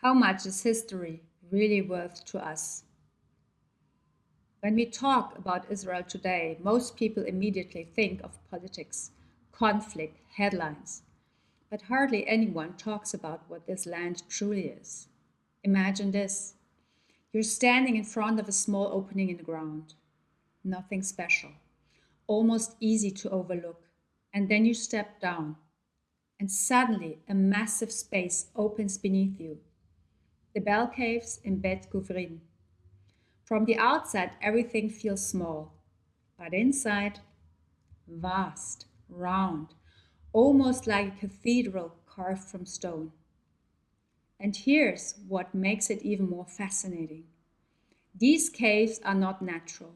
How much is history really worth to us? When we talk about Israel today, most people immediately think of politics, conflict, headlines, but hardly anyone talks about what this land truly is. Imagine this. You're standing in front of a small opening in the ground. Nothing special, almost easy to overlook. And then you step down, and suddenly a massive space opens beneath you. The bell caves in Bet Guvrin. From the outside, everything feels small, but inside, vast, round, almost like a cathedral carved from stone. And here's what makes it even more fascinating. These caves are not natural.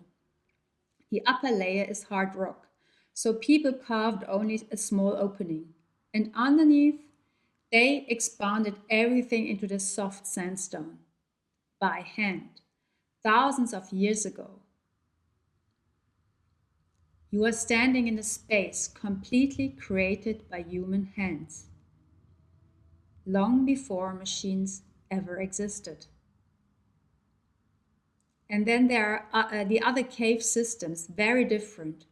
The upper layer is hard rock, so people carved only a small opening. And underneath, they expanded everything into the soft sandstone by hand, thousands of years ago. You are standing in a space completely created by human hands, long before machines ever existed. And then there are the other cave systems, very different.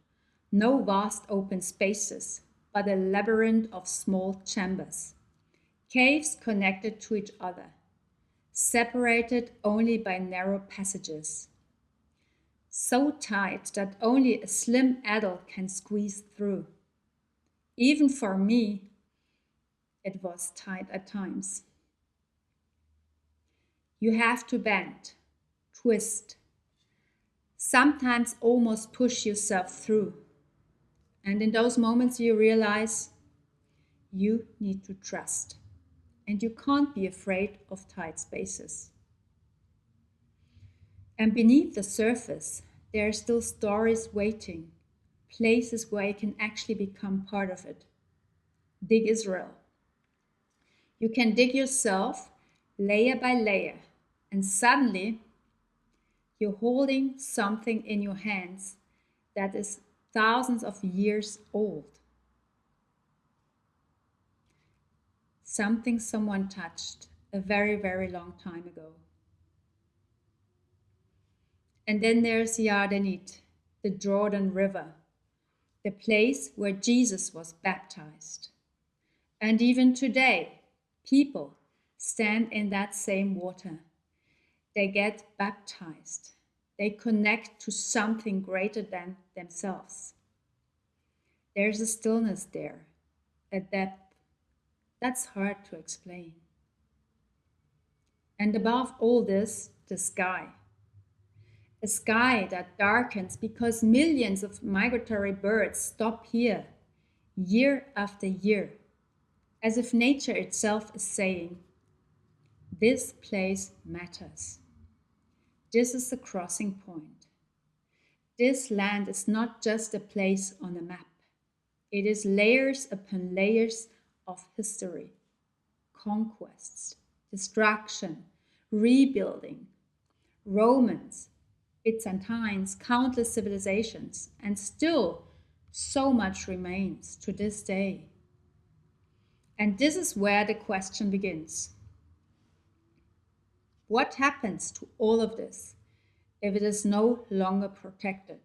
No vast open spaces, but a labyrinth of small chambers. Caves connected to each other, separated only by narrow passages. So tight that only a slim adult can squeeze through. Even for me, it was tight at times. You have to bend, twist, sometimes almost push yourself through. And in those moments, you realize you need to trust. And you can't be afraid of tight spaces. And beneath the surface, there are still stories waiting, places where you can actually become part of it. Dig Israel. You can dig yourself layer by layer, and suddenly you're holding something in your hands that is thousands of years old. Something someone touched a very, very long time ago. And then there's Yardenit, the Jordan River, the place where Jesus was baptized. And even today, people stand in that same water. They get baptized. They connect to something greater than themselves. There's a stillness there, a depth that's hard to explain. And above all this, the sky. A sky that darkens because millions of migratory birds stop here year after year, as if nature itself is saying, this place matters. This is the crossing point. This land is not just a place on a map. It is layers upon layers of history, conquests, destruction, rebuilding, Romans, Byzantines, countless civilizations, and still so much remains to this day. And this is where the question begins. What happens to all of this if it is no longer protected?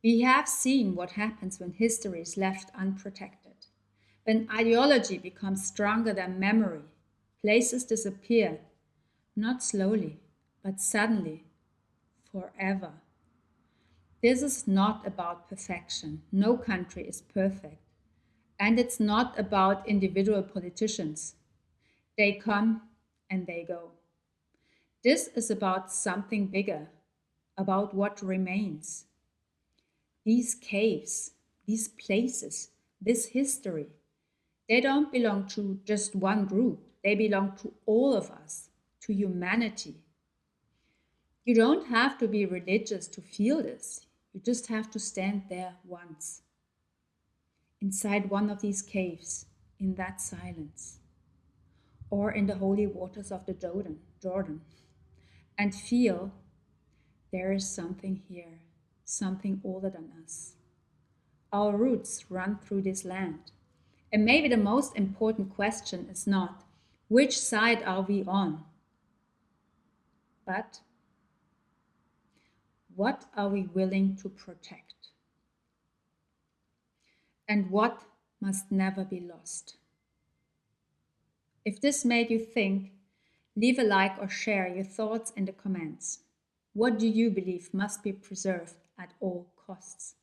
We have seen what happens when history is left unprotected. When ideology becomes stronger than memory, places disappear, not slowly, but suddenly, forever. This is not about perfection. No country is perfect. And it's not about individual politicians. They come and they go. This is about something bigger, about what remains. These caves, these places, this history, they don't belong to just one group. They belong to all of us, to humanity. You don't have to be religious to feel this. You just have to stand there once, inside one of these caves, in that silence, or in the holy waters of the Jordan, and feel there is something here, something older than us. Our roots run through this land. And maybe the most important question is not, Which side are we on? But what are we willing to protect? And what must never be lost? If this made you think, leave a like or share your thoughts in the comments. What do you believe must be preserved at all costs?